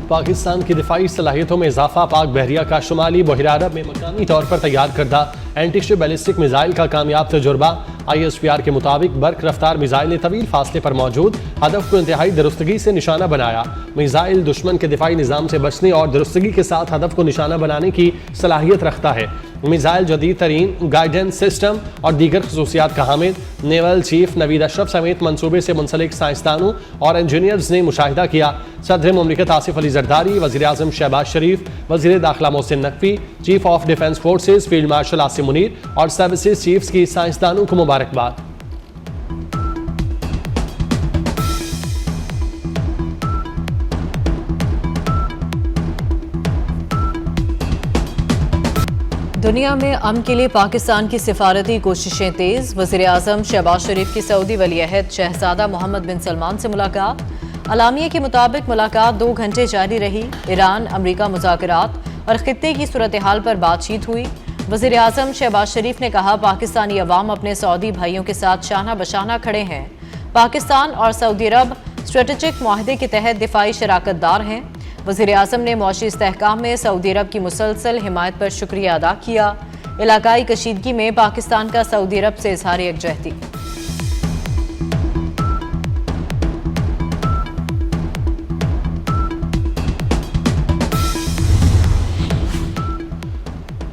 पाकिस्तान की दिफाई सलाहियतों में इजाफा। पाक बहरिया का शुमाली बहरा अरब में मकामी तौर पर तैयार करदा एंटीशिप बैलिस्टिक मिसाइल का कामयाब तजुर्बा। ISPR के मुताबिक बर्क रफ्तार मिसाइल ने तवील फासले पर मौजूद हदफ को इंतहाई दुरुस्तगी से निशाना बनाया। मिसाइल दुश्मन के दिफाई निज़ाम से बचने और दुरुस्तगी के साथ हदफ को निशाना बनाने की सलाहियत रखता है। मिसाइल जदीद तरीन गाइडेंस सिस्टम और दीगर खसूसियात का हामिल। नेवल चीफ नवीद अशरफ समेत मनसूबे से मुंसलिक साइंसदानों और इंजीनियर्स ने मुशाहिदा किया। सदर मुमलिकत आसिफ अली जरदारी, वज़ीर आज़म शहबाज शरीफ, वज़ीर दाखिला Mohsin Naqvi, chief of defence forces field marshal Asim Munir और सर्विसेज चीफ्स की साइंसदानों को मुबारकबाद। दुनिया में अमन के लिए पाकिस्तान की सिफारती कोशिशें तेज। वज़ीर आज़म शहबाज शरीफ की सऊदी वलीअहद शहजादा मोहम्मद बिन सलमान से मुलाकात। अलामिया के मुताबिक मुलाकात 2 घंटे जारी रही। ईरान अमरीका मुज़ाकरात और खित्ते की सूरत हाल पर बातचीत हुई। वज़ीर आज़म शहबाज शरीफ ने कहा, पाकिस्तानी अवाम अपने सऊदी भाइयों के साथ शाना बशाना खड़े हैं। पाकिस्तान और सऊदी अरब स्ट्रेटेजिक मुआहदे के तहत दिफाई शराकतदार हैं। वज़ीर आज़म ने मुआशी इस्तेहकाम में सऊदी अरब की मुसलसल हिमायत पर शुक्रिया अदा किया। इलाकाई कशीदगी में पाकिस्तान का सऊदी अरब से इजहार यकजहती।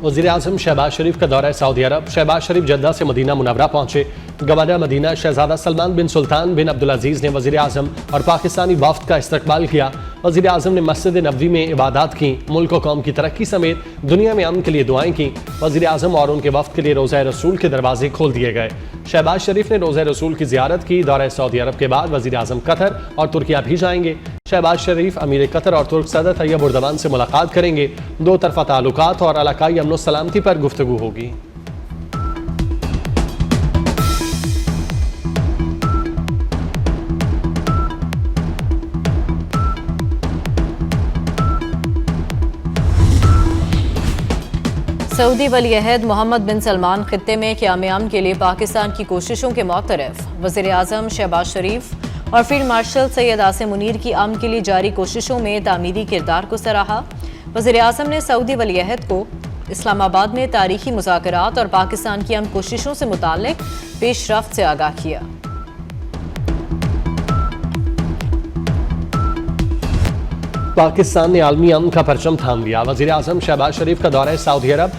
वज़ीर आज़म शहबाज शरीफ का दौरा सऊदी अरब। शहबाज शरीफ जद्दा से मदीना मुनव्वरा पहुंचे। गवर्नर मदीना शहजादा सलमान बिन सुल्तान बिन अब्दुल अजीज़ ने वज़ीर आज़म और पाकिस्तानी वफ़द का इस्तकबाल किया। वज़ीर आज़म ने मस्जिद नबवी में इबादत की। मुल्क व कौम की तरक्की समेत दुनिया में अमन के लिए दुआएं की। वज़ीर आज़म और उनके वफ़द के लिए रोज़ा रसूल के दरवाजे खोल दिए गए। शहबाज शरीफ ने रोज़ा रसूल की ज़ियारत की। दौरा सऊदी अरब के बाद वज़ीर आज़म कतर और तुर्किया भी जाएंगे। शहबाज शरीफ अमीर कतर और तुर्क सदर तैयब उर्दवान से मुलाकात करेंगे। 2 तरफ़ा ताल्लुकात और इलाकाई अमन व सलामती पर गुफ्तगू होगी। सऊदी वलीअहद मोहम्मद बिन सलमान खित्ते में क़याम अमन के लिए पाकिस्तान की कोशिशों के मुतरफ। वज़ीर आज़म शहबाज शरीफ और फील्ड मार्शल सैयद आसिम मुनीर की अमन के लिए जारी कोशिशों में तामीरी किरदार को सराहा। वज़ीर आज़म ने सऊदी वलीअहद को इस्लामाबाद में तारीखी मुज़ाकरात और पाकिस्तान की अमन कोशिशों से मुताल्लिक पेशरफ्त से आगाह किया। पाकिस्तान ने आलमी अमन का परचम थाम लिया। वज़ीर आज़म शहबाज शरीफ का दौरा सऊदी अरब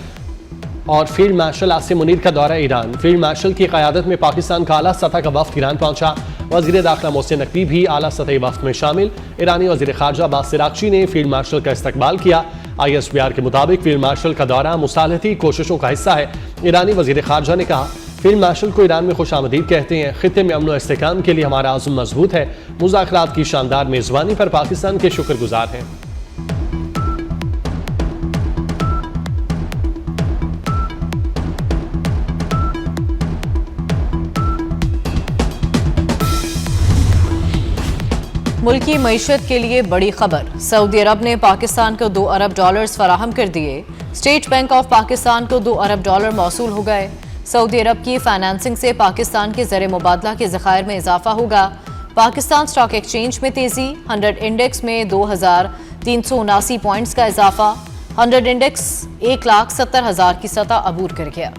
और फील्ड मार्शल आसिम मुनीर का दौरा ईरान। फील्ड मार्शल की क़यादत में पाकिस्तान का आला सतह का वफ़द ईरान पहुंचा। वज़ीर दाखिला मोहसिन नकवी भी आला सतही वफ़द में शामिल। ईरानी वज़ीर ख़ारजा अब्बास सिरागची ने फील्ड मार्शल का इस्तकबाल किया। ISPR के मुताबिक फील्ड मार्शल का दौरा मुसालहती कोशिशों का हिस्सा है। ईरानी वज़ीर ख़ारजा ने कहा, फील्ड मार्शल को ईरान में खुशामदीद कहते हैं। खित्ते में अमन व इस्तेहकाम के लिए हमारा आज़म मजबूत है। मुज़ाकरात की शानदार मेज़बानी पर पाकिस्तान के शुक्रगुजार हैं। मुल्की मईशत के लिए बड़ी खबर। सऊदी अरब ने पाकिस्तान को $2 अरब फराहम कर दिए। स्टेट बैंक ऑफ पाकिस्तान को $2 अरब मौसूल हो गए। सऊदी अरब की फाइनेंसिंग से पाकिस्तान के ज़र मुबादला के ज़खायर में इजाफा होगा। पाकिस्तान स्टॉक एक्सचेंज में तेजी। 100 इंडेक्स में 2379 पॉइंट्स का इजाफा। 100 इंडेक्स 1,70,000 की सतह अबूर कर गया।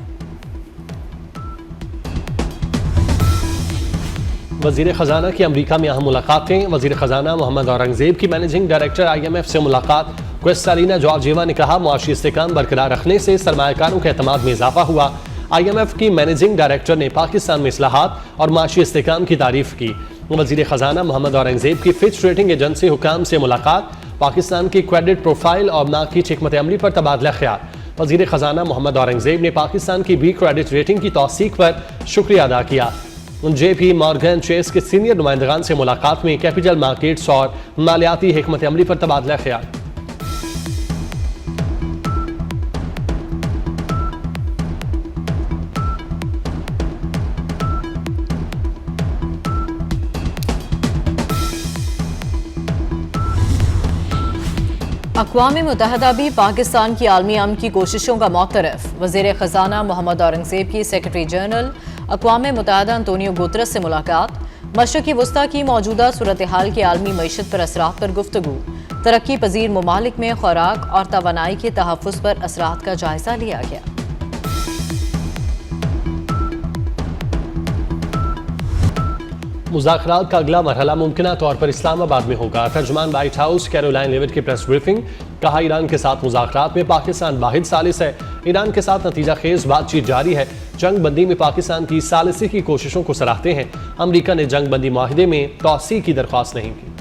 वज़ीर ख़जाना की अमरीका में अहम मुलाकातें। वज़ीर ख़जाना मोहम्मद औरंगज़ेब की मैनेजिंग डायरेक्टर IMF से मुलाकात। क्रिस्टालिना जॉर्जिएवा ने कहा, मुआशी इस्तेहकाम बरकरार रखने से सरमायाकारों के एतमाद में इजाफा हुआ। IMF की मैनेजिंग डायरेक्टर ने पाकिस्तान में इस्लाहात और मुआशी इस्तेहकाम की तारीफ की। वज़ीर ख़जाना मोहम्मद औरंगज़ेब की फिच रेटिंग एजेंसी हुकाम से मुलाकात। पाकिस्तान की क्रेडिट प्रोफाइल और नाक़िज हिकमत अमली पर तबादला ख्याल। वज़ीर ख़जाना मोहम्मद औरंगज़ेब ने पाकिस्तान की बी क्रेडिट रेटिंग की तौसीक पर शुक्रिया अदा किया। JP मॉर्गन चेस के सीनियर नुमाइंदगान से मुलाकात में कैपिटल मार्केट्स और मालियाती हिकमत अमली पर तबादला ख्याल। अक़वाम मुत्तहिदा भी पाकिस्तान की आलमी अमन की कोशिशों का मुतरफ। वज़ीर ख़जाना मोहम्मद औरंगज़ेब की सेक्रेटरी जनरल अक़वाम मुत्तहिदा अंतोनियो गुतरस से मुलाकात। मशरिक़ी वस्ता की मौजूदा सूरत हाल की आलमी मईशत पर असरात पर गुफ्तगू। तरक्की पजीर ममालिक में खुराक और तवानाई के तहफ़्फ़ुज़ पर असरात का जायजा लिया गया। मुज़ाकरात का अगला मरहला मुमकिन तौर पर इस्लामाबाद में होगा। तर्जुमान व्हाइट हाउस कैरोलाइन लेविट की प्रेस ब्रीफिंग, कहा ईरान के साथ मुज़ाकरात में पाकिस्तान वाहिद सालिस है। ईरान के साथ नतीजा खेज बातचीत जारी है। जंग बंदी में पाकिस्तान की सालिसी की कोशिशों को सराहते हैं। अमरीका ने जंग बंदी माहिदे में तौसी की दरख्वास्त नहीं की।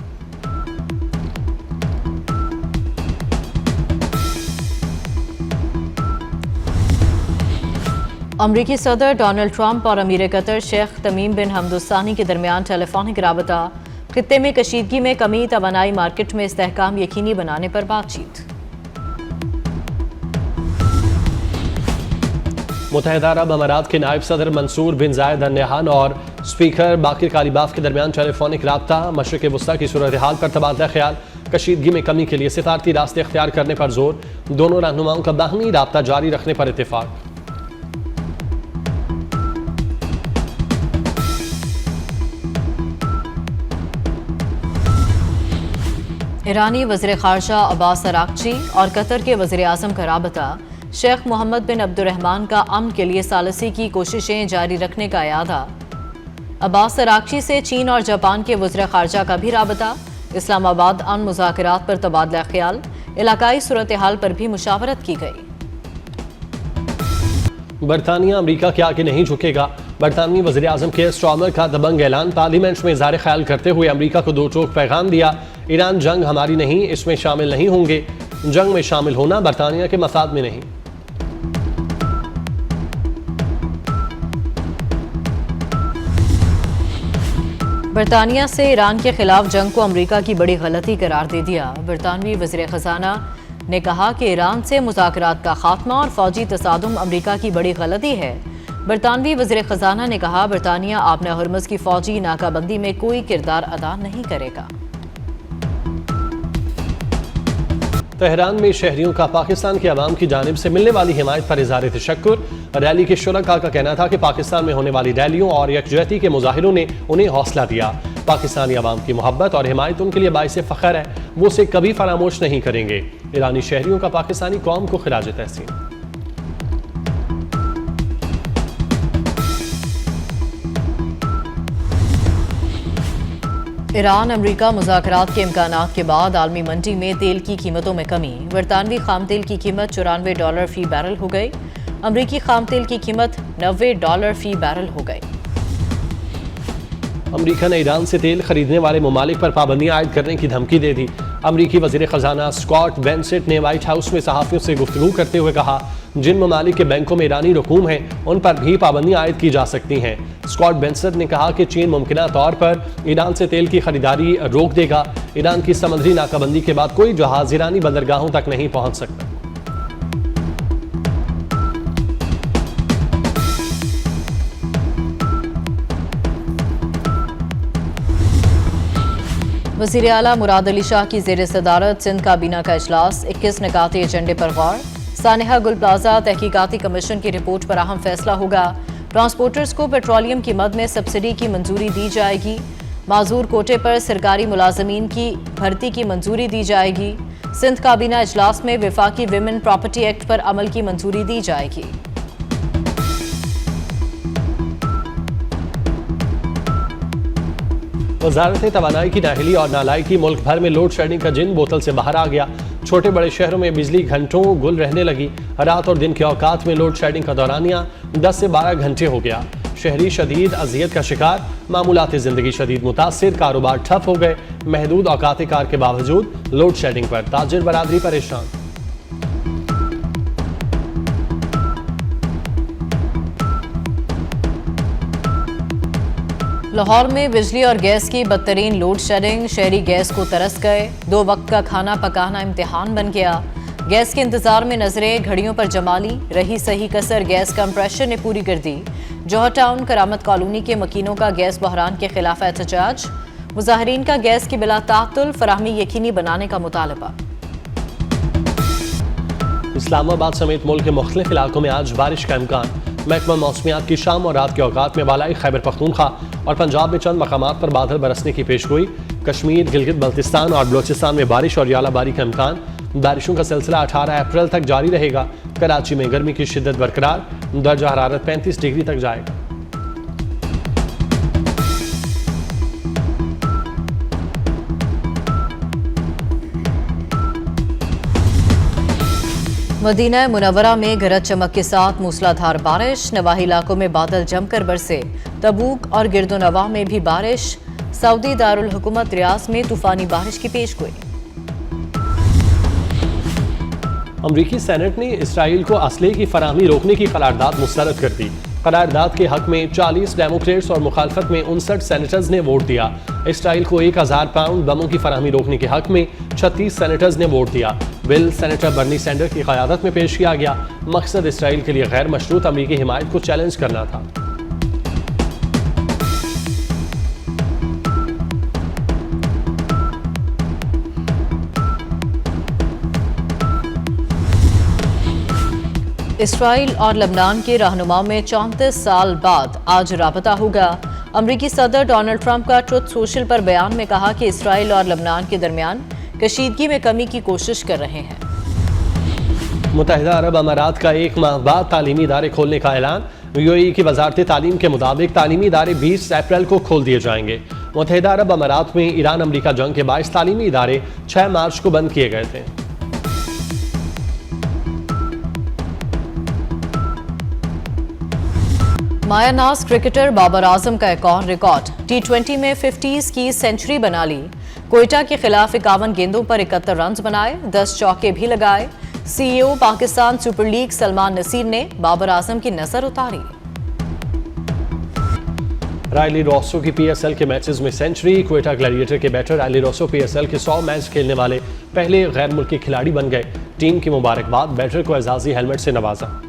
अमरीकी सदर डोनाल्ड ट्रंप और अमीर कतर शेख तमीम बिन हमदुस्तानी के दरमियान टेलीफोनिक राबता, खित्ते में कशीदगी में कमी, तवानाई मार्केट में इस्तेहकाम यकीनी बनाने पर बातचीत। मुत्तहिदा अरब अमारात के नायब सदर मंसूर बिन जायद अल नहयान और स्पीकर बाकिर कालिबाफ के दरमियान टेलीफोनिक राबता, मशरिक़ वस्ता की सूरत हाल पर तबादला ख्याल, कशीदगी में कमी के लिए सिफारती रास्ते इख्तियार करने पर जोर, दोनों रहनुमाओं का बाहमी राबता जारी रखने पर इत्तेफाक। ईरानी वज़ीर ख़ारजा अब्बास अराक्ची और कतर के वज़ीर आज़म का राबता, शेख मोहम्मद बिन अब्दुर्रहमान का अमन के लिए सालिसी की कोशिशें जारी रखने का इरादा। अब्बास अराक्ची से चीन और जापान के वज़ीर ख़ारजा का भी राबता। इस्लामाबाद अमन मुज़ाकरात पर तबादला ख्याल, इलाकाई सूरत हाल पर भी मुशावरत की गई। बरतानिया अमरीका के आगे नहीं झुकेगा। बरतानवी वज़ीर आज़म के स्टॉमर का दबंग ऐलान, पार्लियामेंट में इज़हार ख्याल करते हुए अमरीका को दो टोक पैगाम दिया। ईरान जंग हमारी नहीं, इसमें शामिल नहीं होंगे। जंग में शामिल होना बरतानिया के मफाद में नहीं। बरतानिया से ईरान के खिलाफ जंग को अमरीका की बड़ी गलती करार दे दिया। बरतानवी वज़ीर ख़ज़ाना ने कहा कि ईरान से मुज़ाकरात का खात्मा और फौजी तसादुम अमरीका की बड़ी गलती है। बरतानवी वज़ीर ख़ज़ाना ने कहा, बरतानिया आपने हरमज़ की फौजी नाकाबंदी में कोई किरदार अदा नहीं करेगा। तेहरान में शहरियों का पाकिस्तान की आवाम की जानिब से मिलने वाली हिमायत पर इज़हार तशक्कुर। रैली के शुरका का कहना था कि पाकिस्तान में होने वाली रैलियों और यकजहती के मुजाहिरों ने उन्हें हौसला दिया। पाकिस्तानी आवाम की मोहब्बत और हिमायत उनके लिए बाइस फ़ख्र है, वो उसे कभी फरामोश नहीं करेंगे। ईरानी शहरियों का पाकिस्तानी कौम को खिराज तहसीन। ईरान अमरीका मुज़ाकरात के इम्कानात के बाद आलमी मंडी में तेल की कीमतों में कमी। बरतानवी खाम तेल की कीमत $94 फ़ी बैरल हो गई। अमरीकी खाम तेल की कीमत $90 फ़ी बैरल हो गई। अमरीका ने ईरान से तेल खरीदने वाले ममालिक पर पाबंदियां आयद करने की धमकी दे दी। अमरीकी वज़ीर ख़ज़ाना स्कॉट बेंसेट ने व्हाइट हाउस में सहाफ़ियों से गुफ्तगू करते हुए कहा, जिन ममालिक के बैंकों में ईरानी रकूम हैं उन पर भी पाबंदियां आयद की जा सकती हैं। स्कॉट बेंसेट ने कहा कि चीन मुमकिना तौर पर ईरान से तेल की खरीदारी रोक देगा। ईरान की समुद्री नाकाबंदी के बाद कोई जहाज ईरानी बंदरगाहों तक नहीं पहुंच सकता। वज़ीर आला मुराद अली शाह की ज़ेर सदारत सिंध काबीना का इजलास, 21 निकाती एजेंडे पर गौर। सानिहा गुल प्लाजा तहकीकाती कमीशन की रिपोर्ट पर अहम फैसला होगा। ट्रांसपोर्टर्स को पेट्रोलियम की मद में सब्सिडी की मंजूरी दी जाएगी। माजूर कोटे पर सरकारी मुलाजमीन की भर्ती की मंजूरी दी जाएगी। सिंध काबीना इजलास में विफाकी विमेन प्रॉपर्टी एक्ट पर अमल की मंजूरी दी जाएगी। वज़ारत तवानाई की नाहली और नालायकी, मुल्क भर में लोड शेडिंग का जिन बोतल से बाहर आ गया। छोटे बड़े शहरों में बिजली घंटों गुल रहने लगी। रात और दिन के औकात में लोड शेडिंग का दौरानिया 10 से 12 घंटे हो गया। शहरी शदीद अजियत का शिकार, मामूलाती ज़िंदगी शदीद मुतासिर, कारोबार ठप हो गए। महदूद औकात कार के बावजूद लोड शेडिंग पर ताजिर बरादरी परेशान। लाहौर में बिजली और गैस की बदतरीन लोड शेडिंग, शहरी गैस को तरस गए। 2 वक्त का खाना पकाना इम्तिहान बन गया। गैस के इंतजार में नजरें घड़ियों पर जमा ली। रही सही कसर गैस कंप्रेशर ने पूरी कर दी। जौहर टाउन करामत कॉलोनी के मकीनों का गैस बहरान के खिलाफ एहतजाज। मुजाहिरीन का गैस की बिला ताअत्तुल फराहमी यकीनी बनाने का मुतालबा। इस्लामाबाद समेत मुल्क के मुख्तलिफ इलाकों में आज बारिश का इम्कान। महकमा मौसमियात की शाम और रात के औकात में बालाई खैबर पख्तूनख्वा और पंजाब में चंद मकामात पर बादल बरसने की पेशगोई। कश्मीर, गिलगित बल्तिस्तान और बलोचिस्तान में बारिश और यालाबारी का इम्कान। बारिशों का सिलसिला 18 अप्रैल तक जारी रहेगा। कराची में गर्मी की शिद्दत बरकरार, दर्जा हरारत 35 डिग्री तक जाएगा। मदीना मुनव्वरा में गरज चमक के साथ मूसलाधार बारिश, नवाही इलाकों में बादल जमकर बरसे। तबूक और गिरदोनवाह में भी बारिश। सऊदी दारुल हुकूमत रियाज में तूफानी बारिश की पेशगोई। अमरीकी सेनेट ने इसराइल को असले की फराहमी रोकने की करारदाद मुस्तरद कर दी। करारदाद के हक में 40 डेमोक्रेट्स और मुखालफत में 59 सेनेटर्स ने वोट दिया। इसराइल को 1000 पाउंड बमों की फराहमी रोकने के हक में 36 सेनेटर्स ने वोट दिया। बिल सेनेटर बर्नी सैंडर्स की क़यादत में पेश किया गया। मकसद इसराइल के लिए गैर मशरूत अमरीकी हिमायत को चैलेंज करना था। इसराइल और लबनान के रहनुमा में 34 साल बाद आज राबता होगा। अमरीकी सदर डोनाल्ड ट्रंप का ट्रुथ सोशल पर बयान में कहा कि इसराइल और लबनान के दरमियान कशीदगी में कमी की कोशिश कर रहे हैं। मुत्तहिदा अरब अमारात का 1 माह बाद तालीमी इदारे खोलने का ऐलान। यूएई की वजारत तालीम के मुताबिक तालीमी इदारे 20 अप्रैल को खोल दिए जाएंगे। मुत्तहिदा अरब अमारात में ईरान अमरीका जंग के बायस तालीमी इदारे 6 मार्च को बंद किए गए थे। माया नाज क्रिकेटर बाबर आजम का एक और रिकॉर्ड। T20 में 50s की सेंचुरी बना ली। कोयटा के खिलाफ 51 गेंदों पर 71 रन बनाए, 10 चौके भी लगाए। CEO Pakistan Super League Salman Naseer ने बाबर आजम की नजर उतारी। रायली रोसो की PSL के मैचेस में सेंचुरी। क्वेटा ग्लैडिएटर के बैटर रायली रोसो PSL के 100 मैच खेलने वाले पहले गैर मुल्की खिलाड़ी बन गए। टीम की मुबारकबाद, बैटर को एजाजी हेलमेट से नवाजा।